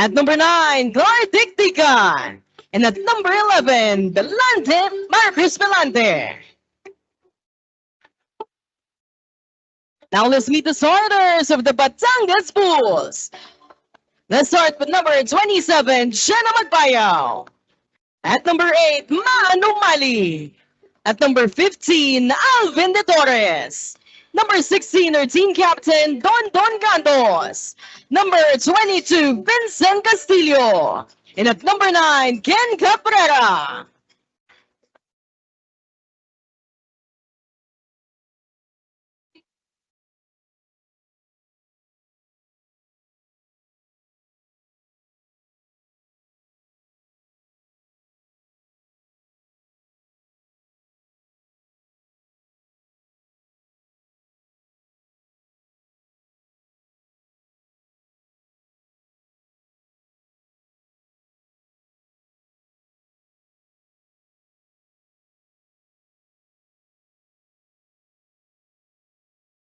At number 9, Clark Dictican. And at number 11, Marcus Belante. Now let's meet the starters of the Batangas Bulls. Let's start with number 27, Jenna Magbayaw. At number 8, Manu Mali. At number 15, Alvin De Torres. Number 16, our team captain, Don Cantos. Number 22, Vincent Castillo. And at number 9, Ken Cabrera.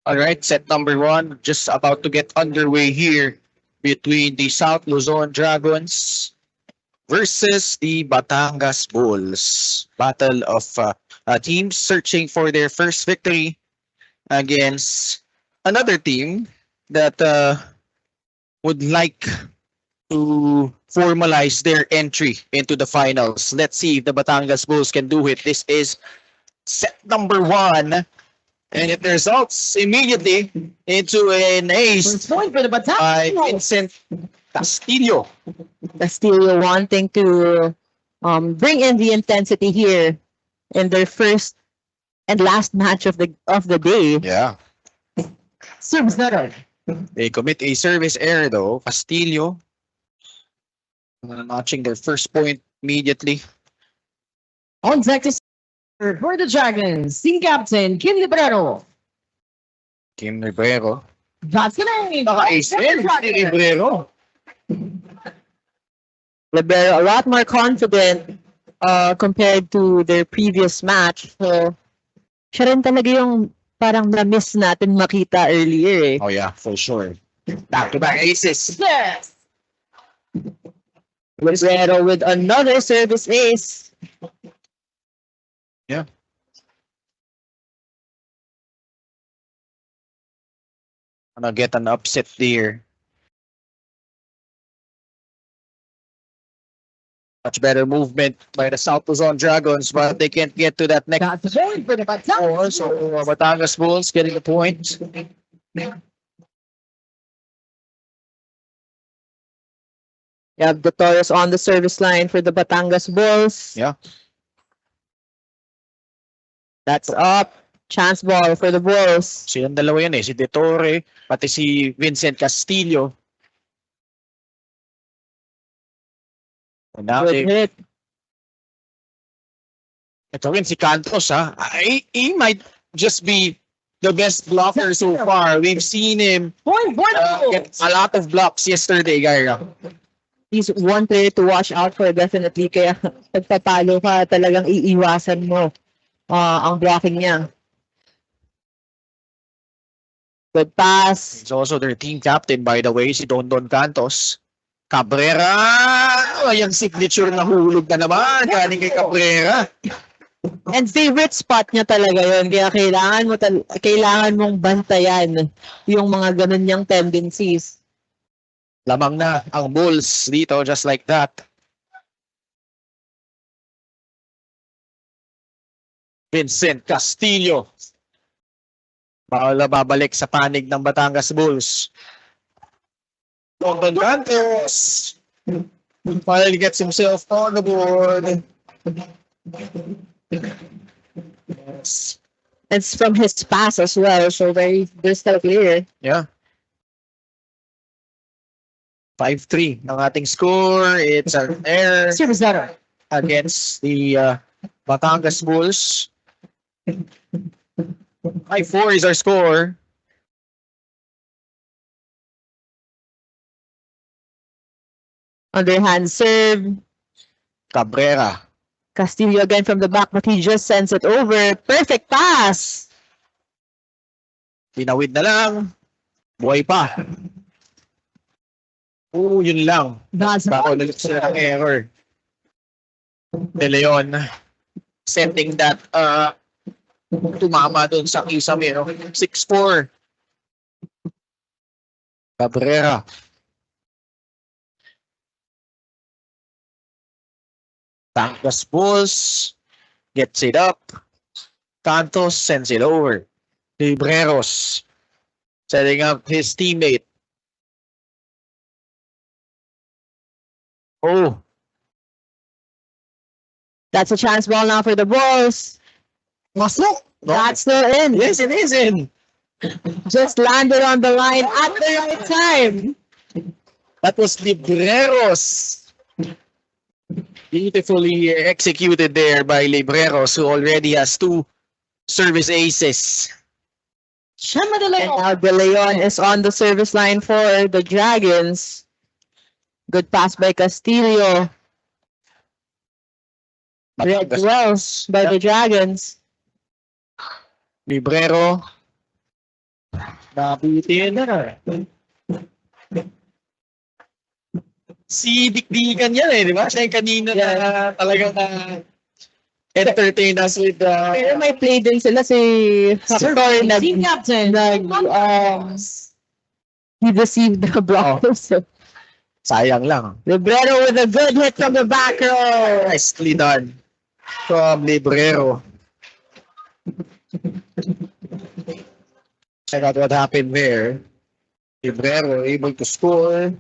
All right, set number 1 just about to get underway here between the South Luzon Dragons versus the Batangas Bulls. Battle of teams searching for their first victory against another team that would like to formalize their entry into the finals. Let's see if the Batangas Bulls can do it. This is set number 1. And it results immediately into an ace First point for the by Batangas. Vincent Castillo. Castillo wanting to bring in the intensity here in their first and last match of the day. Yeah. Service letter. They commit a service error though. Castillo notching their first point immediately. On deck to for the Dragons, team captain, Kim Librero. Kim Ribeiro. That's the name. Naka-ace din si Ribeiro. Libero a lot more confident compared to their previous match. So, siya rin talaga yung parang na-miss natin makita earlier eh. Oh yeah, for sure. Back-to-back aces. Yes. Libero with another service ace. Yeah. Gonna get an upset there. Much better movement by the South Luzon Dragons, but they can't get to that next That's the point for the Batangas. So Batangas Bulls getting the point. You have the Torres on the service line for the Batangas Bulls. Yeah. That's up. Chance ball for the Bulls. Silang dalawa yan eh. Si De Torre, pati si Vincent Castillo. And now Good hit. ito rin si Cantos ha. He might just be the best blocker so far. We've seen him Point for the get Bulls. a lot of blocks yesterday, Gaira. He's one player to watch out for definitely. Kaya pagpapalo ka, talagang iiwasan mo ang blocking niya. Good pass. He's also their team captain, by the way, si Don Cantos. Cabrera! Ayan, signature na hulog na naman. Galing kay Cabrera. And favorite spot niya talaga yun. Kaya kailangan mong bantayan yung mga ganun niyang tendencies. Lamang na ang Bulls dito, just like that. Vincent Castillo. Bawal na babalik sa panig ng Batangas Bulls. Don Cantos finally gets himself on the board. Yes. It's from his pass as well. So very crystal clear. Yeah. 5-3 ang ating score. It's an error Service letter. against the Batangas Bulls. 5-4 is our score. Underhand serve. Cabrera. Castillo again from the back, but he just sends it over. Perfect pass. Tinawid na lang. Buhay pa. Oo, yun lang. That's Bako ulit sila ng error. De Leon setting that tumama doon sa Kisame. 6-4. Cabrera. Batangas Bulls gets it up. Cantos sends it over. Libreros setting up his teammate. Oh, That's a chance ball now for the Bulls. masok. That's still in. Yes, it is in. Just landed on the line at the right time. That was Libreros. Beautifully executed there by Libreros, who already has 2 service aces. Shema De And Leon. now De Leon is on the service line for the Dragons. Good pass by Castillo. Read well by the Dragons. Librero. Nabitin. Si Dikdikan yan di ba? Siya yung kanina na talagang entertain us with Pero may play din sila si Factor Team captain. he deceived the blockers. So, sayang lang. Librero with a good hit from the back row. Nicely done from Librero. Check out what happened there. Librero able to score.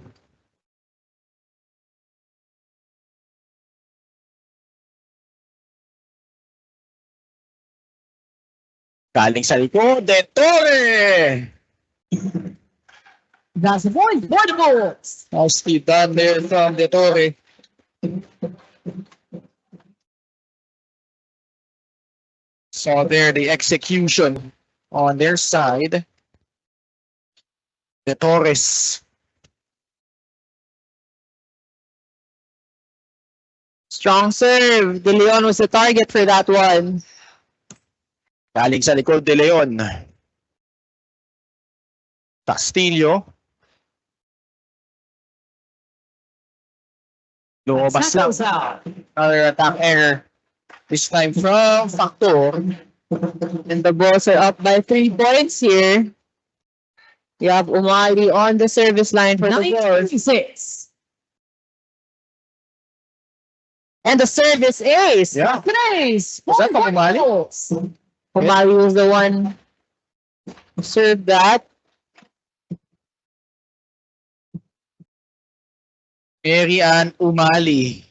Galing sa likod, De Torre! That's the point for the Bulls. Nicely done there from De Torre. So there, the execution on their side. De Torres. Strong serve. De Leon was the target for that one. Galing sa likod, De Leon. Castillo. Lumabas lang. Tackles out. Another attack error. This time from Factor. And the Bulls are up by 3 points here. You have Umali on the service line for the Bulls. 9-26. And the service ace. Yeah. Today's Was that from Umali? Bulls. Umali was the one who served that. Mary Ann Umali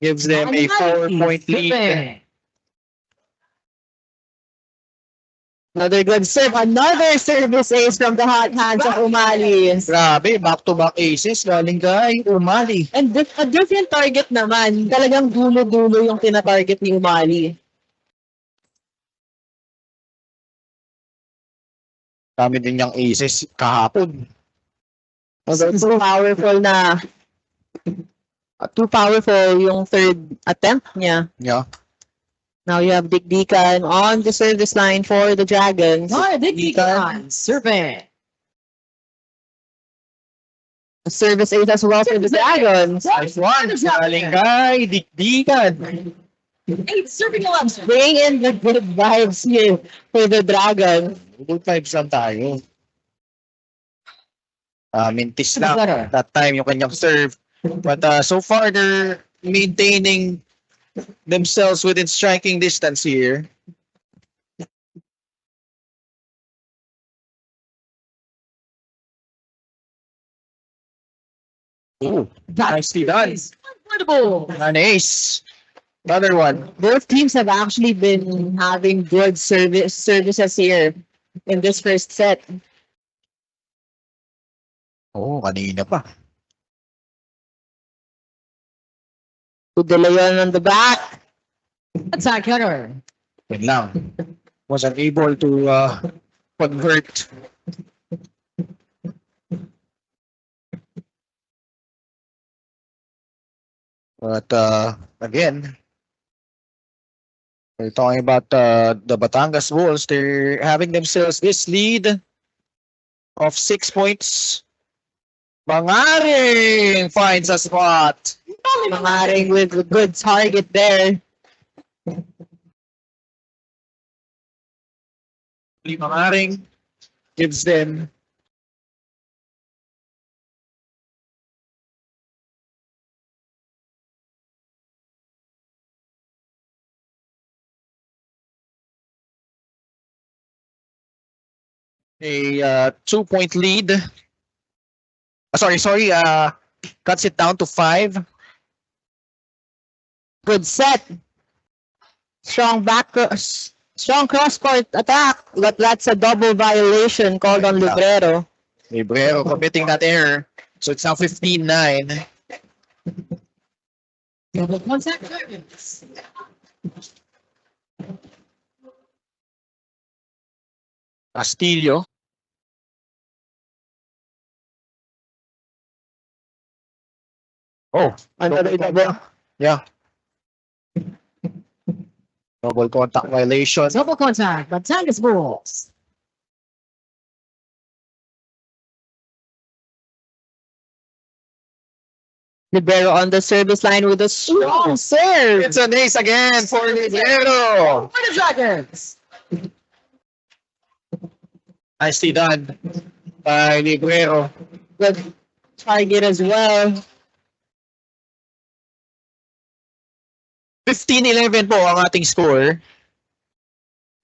gives them a 4-point lead. Another good serve. Another service ace from the hot hands of Umali. Grabe, back-to-back aces galing kay Umali. And a different target naman. Talagang dulo-dulo yung tina-target ni Umali. Dami din niyang aces kahapon. Too powerful na. Too powerful yung third attempt niya. Yeah. Now you have Dick Deacon on the service line for the Dragons. Dickon. Serpent. A service ace as well for the Dragons. Nice one. Galing kay Dikdikan. 8 serving 11. Bring in the good vibes here for the Dragons. Good vibes lang tayo. Mintis lang that time yung kanyang serve. But so far, they're maintaining themselves within striking distance here. Ooh, nicely done. Incredible. An ace. Another one. Both teams have actually been having good services here in this first set. Oo, kanina pa. To De Leon on the back. Attack cutter. Yun lang. Wasn't able to convert. But again, we're talking about the Batangas Bulls. They're having themselves this lead of 6 points. Mangaring finds a spot. Mangaring with a good target there. Mangaring gives them a 2-point lead. Sorry. Cuts it down to 5. Good set. Strong cross-court attack, but that's a double violation called on Librero. Librero committing that error. So it's now 15-9. Double contact Dragons. Castillo. Oh, Double. yeah. Double contact violation. Double contact Batangas Bulls. Libero on the service line with a strong serve. It's an ace again for Librero. For the Dragons. Nicely done by Librero. Good target as well. 15-11 po ang ating score.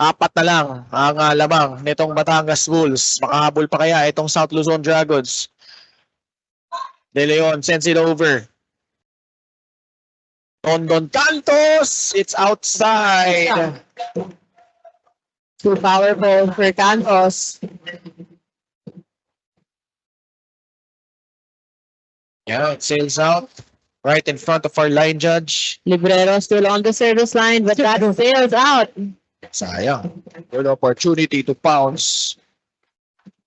4 na lang ang lamang nitong Batangas Bulls. Makahabol pa kaya itong South Luzon Dragons? De Leon sends it over. Don Cantos, it's outside. Too powerful for Cantos. Yeah, it sails out right in front of our line judge. Librero still on the service line, but that sails out. Sayang. Good opportunity to pounce.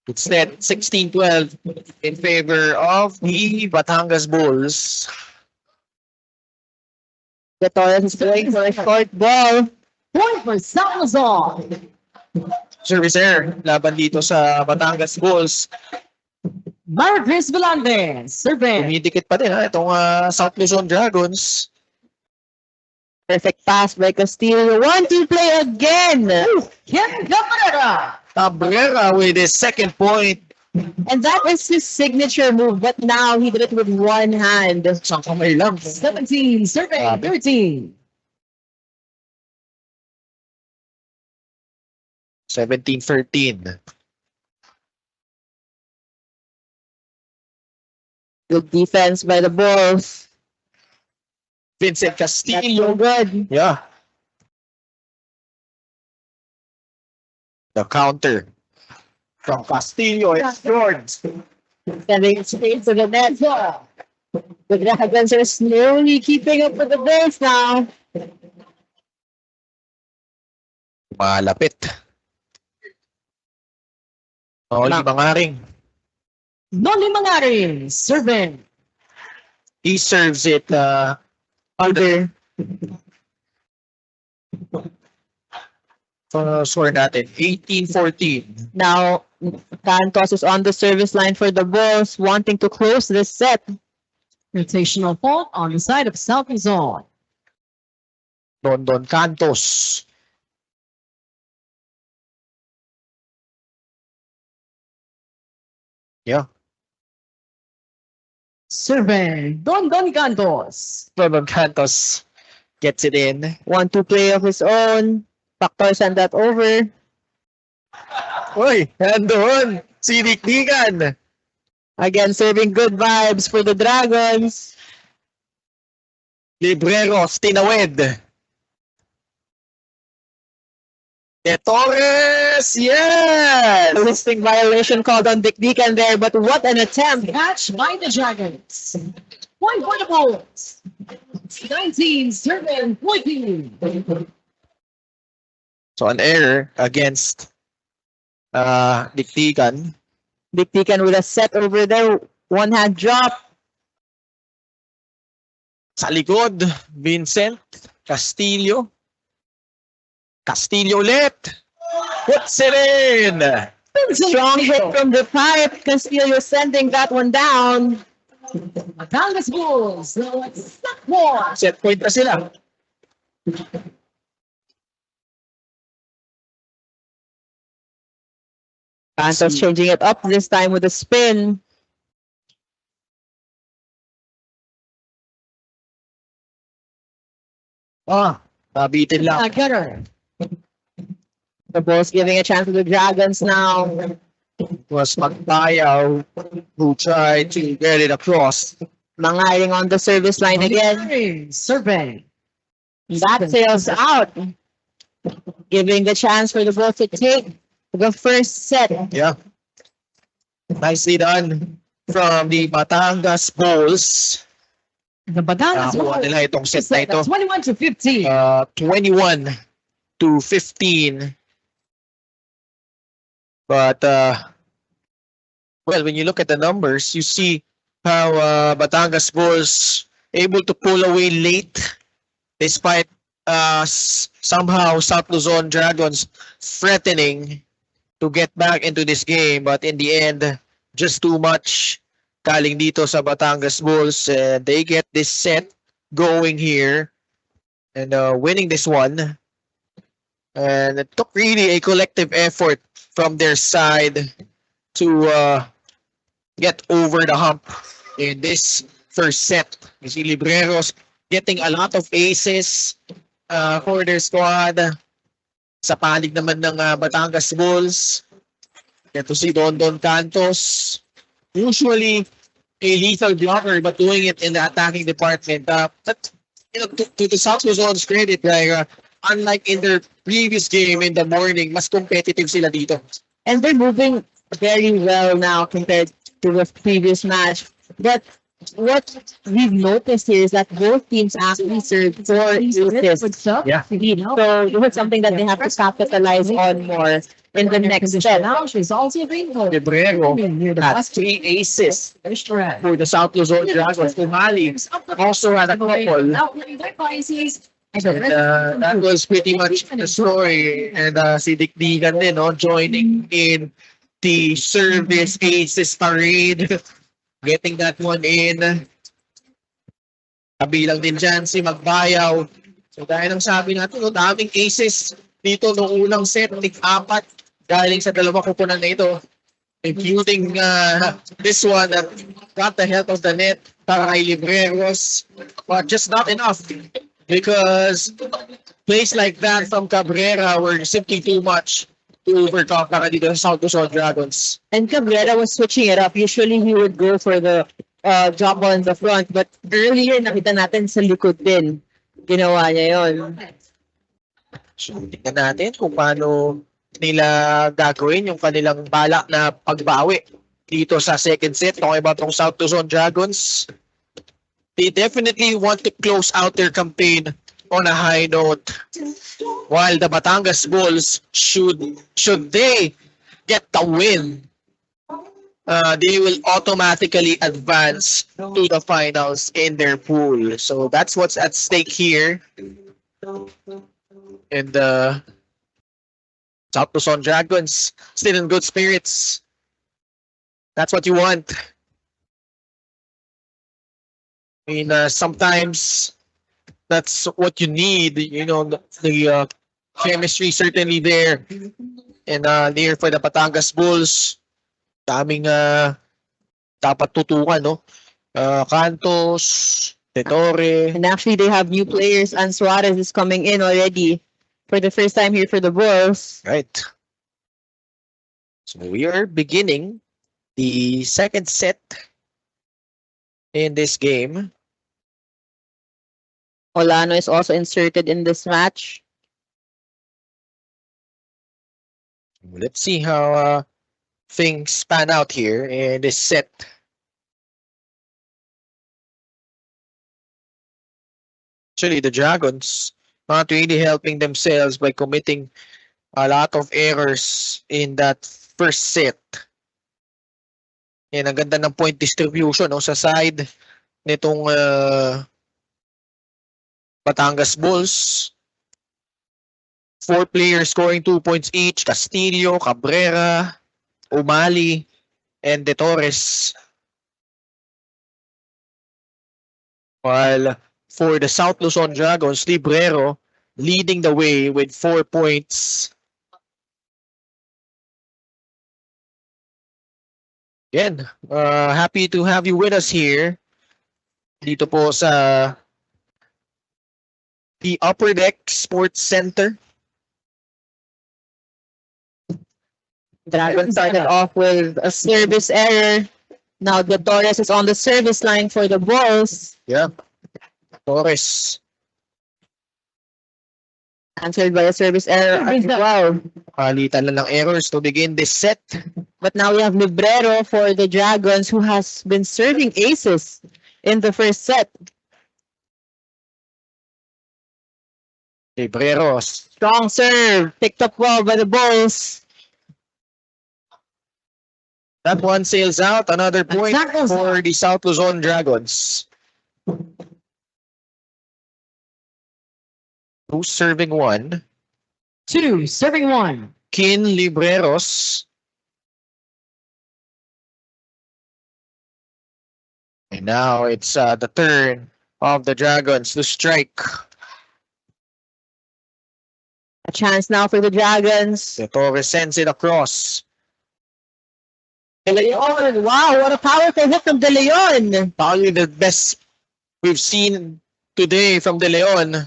Instead, 16-12 in favor of the Batangas Bulls. The Torres is going for a short ball. Point for South Luzon. Service error laban dito sa Batangas Bulls. Marcus Velandes. Serving. Dumidikit pa din itong South Luzon Dragons. Perfect pass by Castillo. 1-2 play again. Ken Cabrera. Cabrera with his second point. And that is his signature move, but now he did it with one hand. Isang kamay lang. 17. Serving. 13. 17-13. Good defense by the Bulls. Vincent That's Castillo. so good. Yeah. The counter from Castillo is George. Sending straight to the net. The Dragons are slowly keeping up with the Bulls now. Malapit. Oli Mangaring. Noli Mangaring. Serving. He serves it Under. score natin 18-14. Now, Cantos is on the service line for the Bulls, wanting to close this set. Rotational fault on the side of South Luzon. Don Cantos. Yeah. Serving. Don Cantos. Don Cantos gets it in. 1-2 play of his own. Factor send that over. Uy, nandun. Si Dikdikan. Again, serving good vibes for the Dragons. Libreros, tinawid. De Torres, yes! A listing violation called on Dikdikan there, but what an attempt. Catch by the Dragons. Point for the Bulls. 19. Serving. 14. So an error against Dikdikan. Dikdikan with a set over there. One hand drop. Sa likod, Vincent Castillo. Castillo ulit. Puts it in. Strong hit from the pipe. Castillo sending that one down. Batangas Bulls. So it's not more. Set point na sila. Santos changing it up this time with a spin. Pabitin lang. Cutter. The Bulls giving a chance to the Dragons now. Was Magbayaw who tried to get it across. Mangaring on the service line again. Survey. That sails out. Giving the chance for the Bulls to take the first set. Yeah. Nicely done from the Batangas Bulls. The Batangas Nakuha Bulls. nila itong set na ito. 21 to 15. 21 to 15. But, well, when you look at the numbers, you see how Batangas Bulls able to pull away late despite somehow South Luzon Dragons threatening to get back into this game. But in the end, just too much galing dito sa Batangas Bulls. They get this set going here and winning this one. And it took really a collective effort from their side to get over the hump in this first set. You see Libreros getting a lot of aces for their squad. Sa panig naman ng Batangas Bulls, get to see Don Cantos. Usually a lethal blocker, but doing it in the attacking department. But you know, to the South Luzon's credit, unlike in their previous game in the morning, mas competitive sila dito. And they're moving very well now compared to the previous match. But what we've noticed here is that both teams actually served 4 aces. Yeah. So this is something that they have to capitalize on more in the next set. Now she's also available. Librero has 3 aces for the South Luzon Dragons. Tumali also had a couple. And that was pretty much the story. And si Dikdigan din, joining in the service aces parade. Getting that one in. Kabilang din dyan si Magbayaw. So dahil ang sabi natin, daming aces dito noong unang set. 4 galing sa dalawang kupunan na ito. Including this one that got the help of the net para kay Libreros. But just not enough. Because plays like that from Cabrera were simply too much to overcome para dito sa South Luzon Dragons. And Cabrera was switching it up. Usually he would go for the drop ball in the front. But earlier nakita natin sa likod din. Ginawa niya yun. So tingnan natin kung paano nila gagawin yung kanilang balak na pagbawi dito sa second set. Talking about tong South Luzon Dragons. They definitely want to close out their campaign on a high note. While the Batangas Bulls, should they get the win, they will automatically advance to the finals in their pool. So that's what's at stake here. And South Luzon Dragons still in good spirits. That's what you want. I mean, sometimes that's what you need. You know, the chemistry certainly there. And there for the Batangas Bulls, daming dapat tutukan, no? Cantos, Tetore. And actually they have new players. And Suarez is coming in already for the first time here for the Bulls. Right. So we are beginning the second set in this game. Olano is also inserted in this match. Let's see how things pan out here in this set. Actually, the Dragons not really helping themselves by committing a lot of errors in that first set. Yan, ang ganda ng point distribution sa side nitong Batangas Bulls. 4 players scoring 2 points each. Castillo, Cabrera, Umali, and De Torres. While for the South Luzon Dragons, Librero leading the way with 4 points. Again, happy to have you with us here. Dito po sa the Upper Deck Sports Center. Dragon started off with a service error. Now the Torres is on the service line for the Bulls. Yeah. Torres. Answered by a service error as well. Palitan lang ng errors to begin this set. But now we have Librero for the Dragons, who has been serving aces in the first set. Libreros. Strong serve, picked up well by the Bulls. That one sails out. Another point for the South Luzon Dragons. Who's serving one? 2, serving 1. Kin Libreros. And now it's the turn of the Dragons to strike. A chance now for the Dragons. De Torres sends it across. De Leon, wow, what a powerful hit from De Leon. Probably the best we've seen today from De Leon.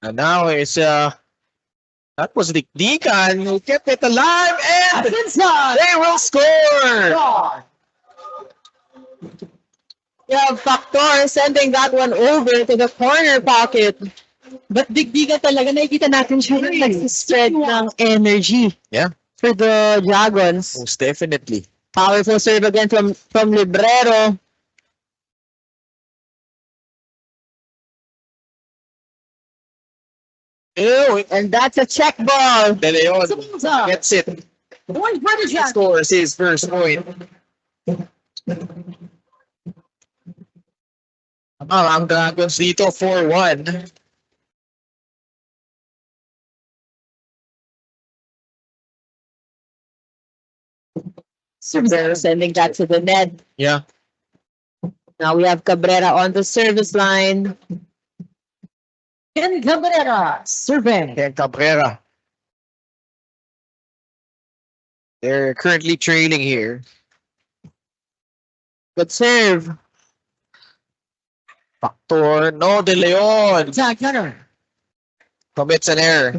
And now it's that was Dikdikan who kept it alive and they will score. Yeah, Factor sending that one over to the corner pocket. But Dikdikan talaga, nakikita natin siya yung nagsispread ng energy. Yeah. For the Dragons. Most definitely. Powerful serve again from Librero. Ew, And that's a check ball. De Leon gets it. Point for the Dragons. Scores his first point. Ang Dragons dito 4-1. Sending that to the net. Yeah. Now we have Cabrera on the service line. Ken Cabrera, serving. Ken Cabrera. They're currently trailing here. Good serve. Factor, no, De Leon Attack gunner. commits an error.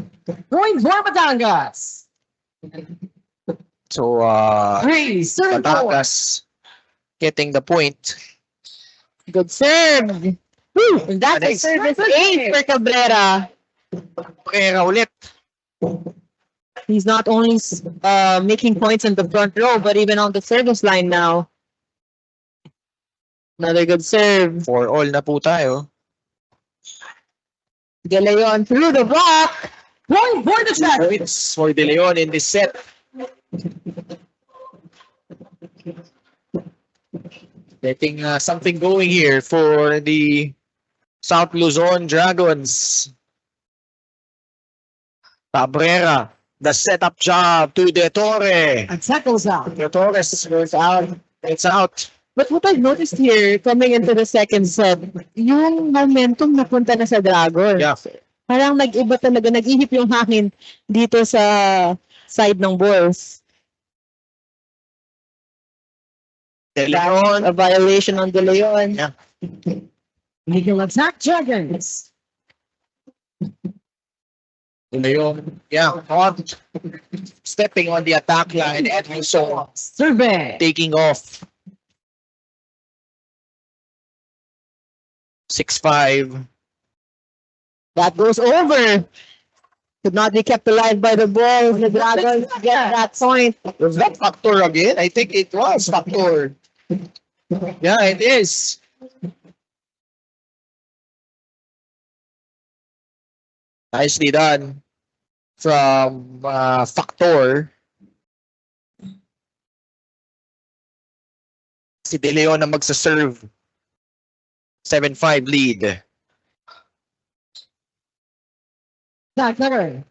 Point for Batangas. So, 3, serving 4. Batangas getting the point. Good serve. Woo! And that's a Nice. service ace for Cabrera. Cabrera ulit. He's not only making points in the front row, but even on the service line now. Another good serve. 4-all na po tayo. De Leon through the block. Point for the Dragons. Points for De Leon in this set. Getting something going here for the South Luzon Dragons. Cabrera, the setup job to De Torre. Attack goes out. De Torres goes out. It's out. But what I've noticed here, coming into the second set, yung momentum napunta na sa Dragons. Yeah. Parang nag-iba talaga, nag-ihip yung hangin dito sa side ng Bulls. De Leon. A violation on De Leon. Yeah. Legal attack Dragons. De Leon. Yeah. Stepping on the attack line and also Serving. taking off. 6-5. That goes over. Could not be kept alive by the ball. The Dragons get that point. Was that Factor again? I think it was Factor. Yeah, it is. Nicely done from Factor. Si De Leon na magsaserve. 7-5 lead. Exact number.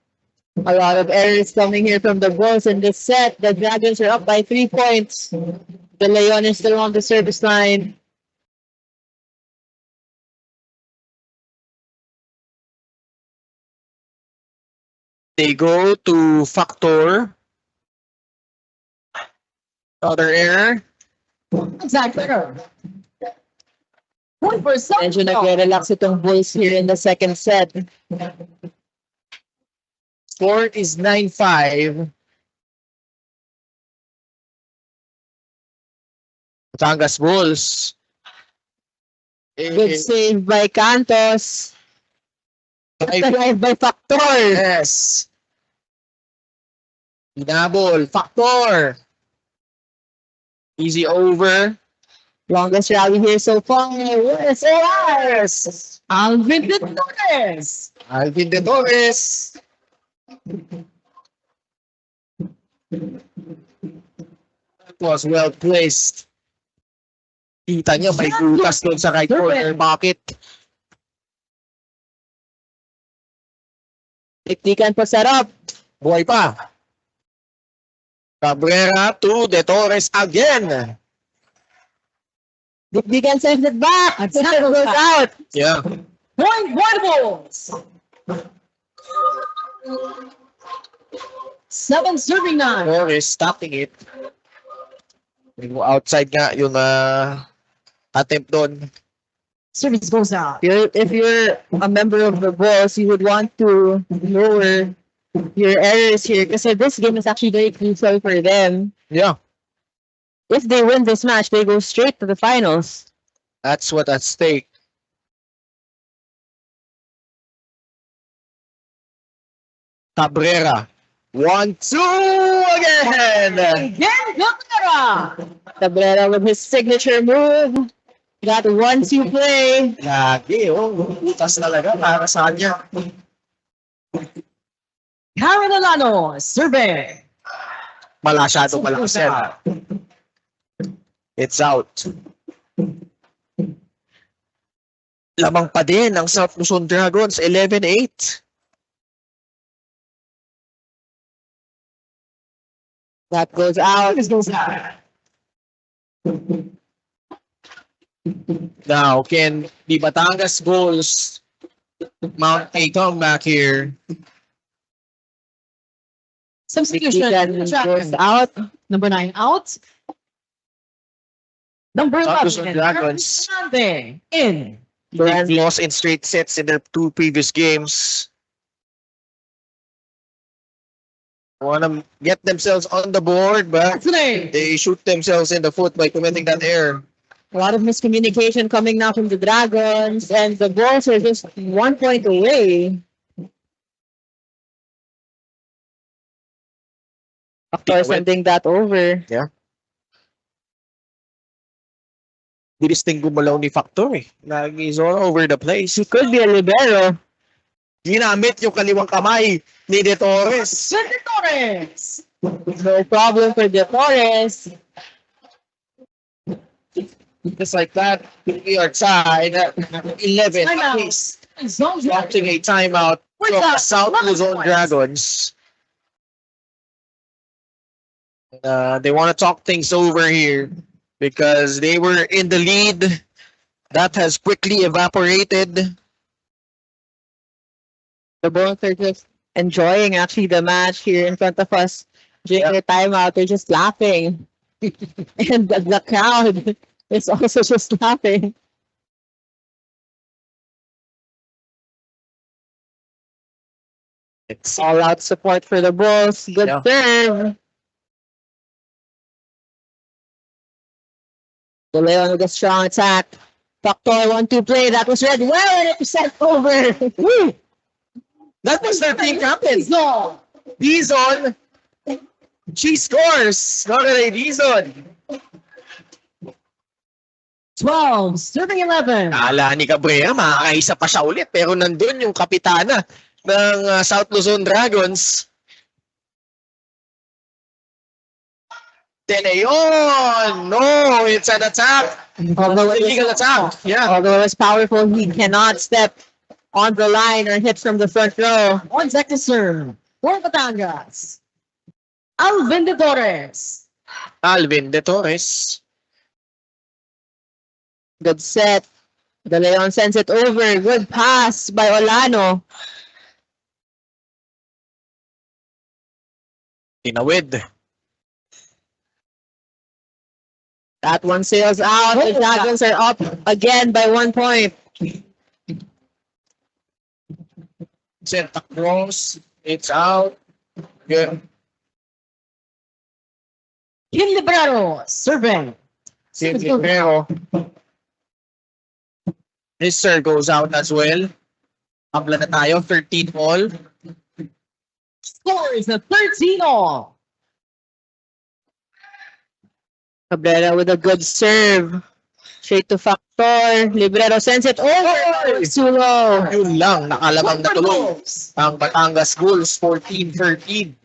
A lot of errors coming here from the Bulls in this set. The Dragons are up by 3 points. The Leon is still on the service line. They go to Factor. Other error. Exact number. Point for Medyo South. nagre-relax itong Bulls here in the second set. Score is 9-5. Batangas Bulls. Good save by Cantos. Alive by Factor. Yes. Pinabol. Factor. Easy over. Longest rally here so far. Yes, yes. Alvin de Torres. Alvin de Torres. It was well placed. Kita niyo, may butas doon sa right corner pocket. Tiktikan po sarap. Buhay pa. Cabrera to De Torres again. Dikdikan sends it back. At goes out. Yeah. Point Bulls. 7 serving 9. Torres stopping it. May go outside nga yung attempt doon. Service goes out. If you're a member of the Bulls, you would want to lower your errors here because this game is actually very crucial for them. Yeah. If they win this match, they go straight to the finals. That's what at stake. Cabrera. 1-2 again. Again, Cabrera. Cabrera with his signature move. Got 1-2 play. Lagi, butas talaga para sa kanya. Karen Alano, survey. Masyadong malakas yan. It's out. Lamang pa din ang South Luzon Dragons, 11-8. That goes out. Service goes out. Now, can the Batangas Bulls mount a comeback here? Substitution. Tiktikan goes out. Number 9 out. Number South 11. Luzon Dragons. Fernande in. They've lost in straight sets in their 2 previous games. Want to get themselves on the board, but Today. they shoot themselves in the foot by committing that error. A lot of miscommunication coming now from the Dragons, and the Bulls are just 1 point away. Of course, sending that over. Bilis din gumalaw ni Factor eh. He's all over the place. He could be a libero. Ginamit yung kaliwang kamay ni De Torres. De Torres. No problem for De Torres. Just like that, we are tied at 11 Timeout. apiece. Zone Watching a timeout Where's from the that? South 11 Luzon points. Dragons. They want to talk things over here because they were in the lead. That has quickly evaporated. The Bulls are just enjoying actually the match here in front of us during the timeout. They're just laughing. And the crowd is also just laughing. It's All out support for the Bulls. Good Yeah. serve. The Leon with a strong attack. Factor 1-2 play. That was read well and it was sent over. Woo! That was their team captain. Zone. Dizon. She scores. Nakakay Dizon. 12. Serving 11. Kala ni Cabrera, makakaisa pa siya ulit. Pero nandun yung kapitana ng South Luzon Dragons. Teneon! No, it's an attack. Although Illegal attack. Yeah. although it was powerful, he cannot step on the line or hits from the front row. On deck to serve for Batangas. Alvin de Torres. Alvin De Torres. Good set. De Leon sends it over. Good pass by Olano. Tinawid. That one sails out. The Dragons are up again by 1 point. Sent across. It's out. Good. Kim Librero serving. Pero this serve goes out as well. Abla na tayo. 13 all. Score is a 13-all. Cabrera with a good serve. Straight to Factor. Librero sends it over. Sulo. Yun lang. Nakalamang na tuloy. Ang Batangas Bulls. 14-13.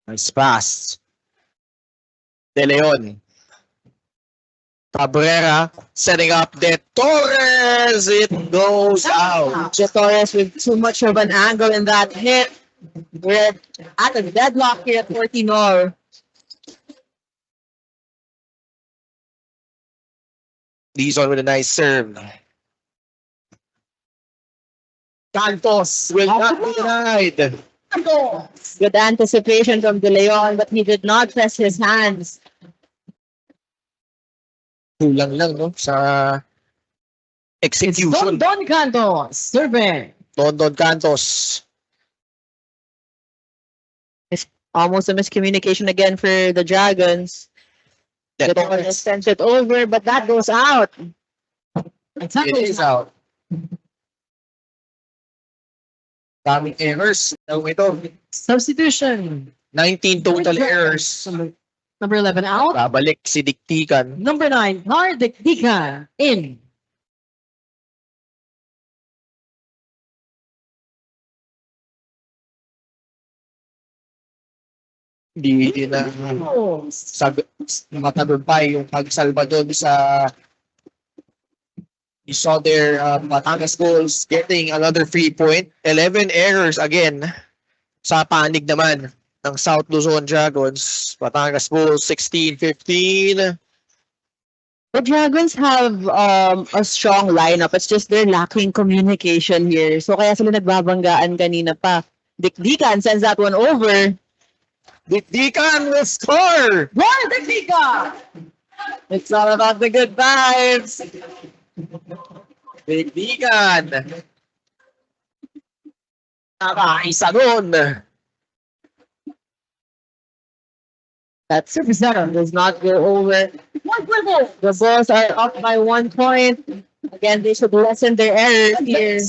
Nice pass. De Leon. Cabrera setting up De Torres. It goes out. De Torres with too much of an angle in that hit. We're at a deadlock here at 14-all. Dizon with a nice serve. Santos will not be denied. Good anticipation from De Leon, but he did not press his hands. Kulang lang, no? Sa execution. Don Cantos serving. Don Cantos. Almost a miscommunication again for the Dragons. De De Torres Torres. sends it over, but that goes out. It is out. Daming errors. Ito, Substitution. 19 total errors. Number 11 out. Babalik si Diktikan. Number 9, Hardik Dika in. Hindi na matagumpay yung pagsalba doon sa you saw their Batangas Bulls getting another 3 point. 11 errors again sa panig naman ng South Luzon Dragons. Batangas Bulls 16-15. The Dragons have a strong lineup. It's just they're lacking communication here. So kaya sila nagbabanggaan kanina pa. Dikdikan sends that one over. Dikdikan will score! Hardik Dika. It's all about the good vibes. Dikdikan! Nakaisa doon. That service does not go over. The Bulls are up by 1 point. Again, they should lessen their errors here.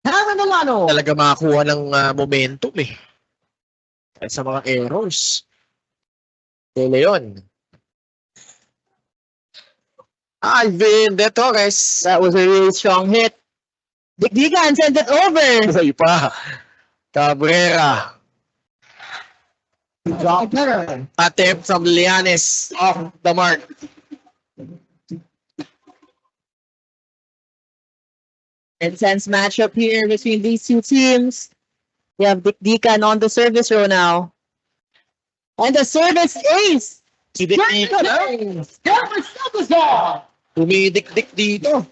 Kevin Olano. Talaga makakuha ng momentum eh. Kahit sa mga errors. De Leon. Alvin De Torres. That was a really strong hit. Dikdikan sends it over. Ay pa. Cabrera. Attempt from Lianes off the mark. Intense matchup here between these two teams. We have Dikdikan on the service row now. And the service ace! Si Dikdikan. Tumidikdik dito.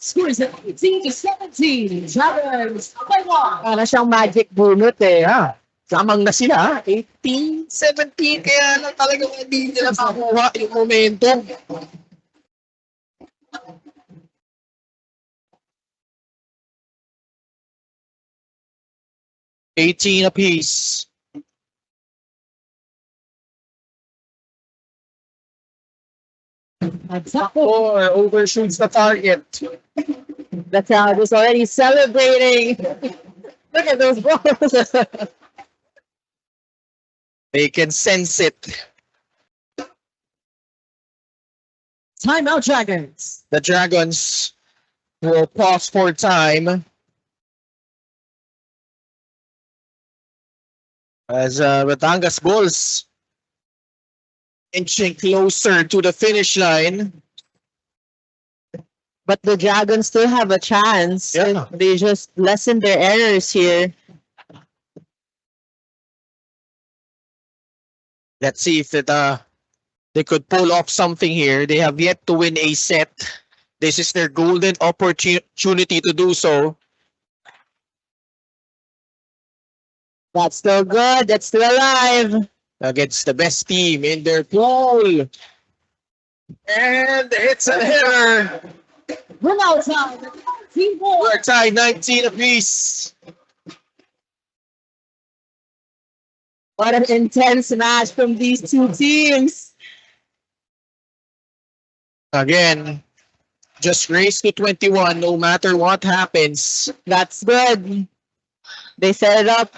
Scores at 18-17. Dragons up by 1. Para siyang magic bunot eh. Yeah. Samang na sila. 18-17. Kaya lang talagang hindi nila makuha yung momentum. $18 apiece. Or overshoots the target. That's how it is already celebrating. Look at those balls. They can sense it. Timeout Dragons. The Dragons will pause for time. as Batangas Bulls inching closer to the finish line. But the Dragons still have a chance. Yeah. They just lessen their errors here. Let's see if they could pull off something here. They have yet to win a set. This is their golden opportunity to do so. That's still good. That's still alive. Against the best team in their pool. And it's an error. We're now tied. Team four. We're tied 19 apiece. What an intense match from these two teams. Again, just race to 21 no matter what happens. That's good. They set it up.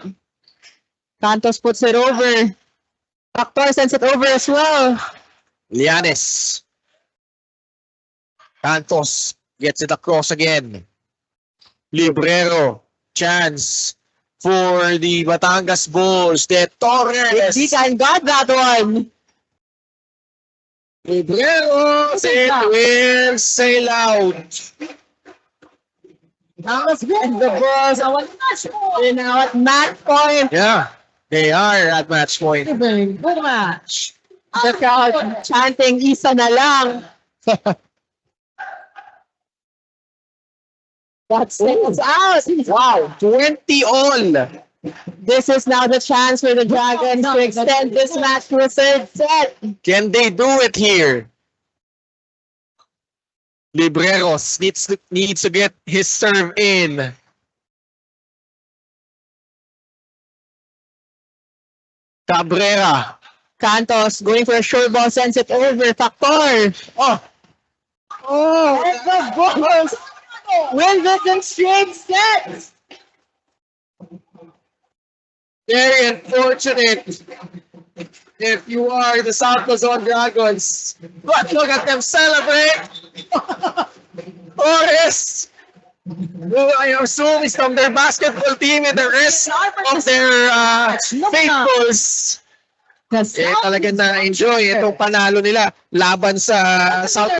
Santos puts it over. Factor sends it over as well. Lianes. Santos gets it across again. Librero. Chance for the Batangas Bulls. De Torres. Dican got that one. Librero. It will sail out. And the Bulls are now at match point. Yeah, they are at match point. Good match. The crowd chanting isa na lang. That's it out. Wow, 20 all. This is now the chance for the Dragons to extend this match to a third set. Can they do it here? Libreros needs to get his serve in. Cabrera. Santos going for a short ball, sends it over. Factor. Oh, And the Bulls win this in straight sets. very unfortunate if you are the South Luzon Dragons. But look at them celebrate. Torres, who I assume is from their basketball team and the rest of their faithfuls. Eh, talagang na-enjoy itong panalo nila laban sa South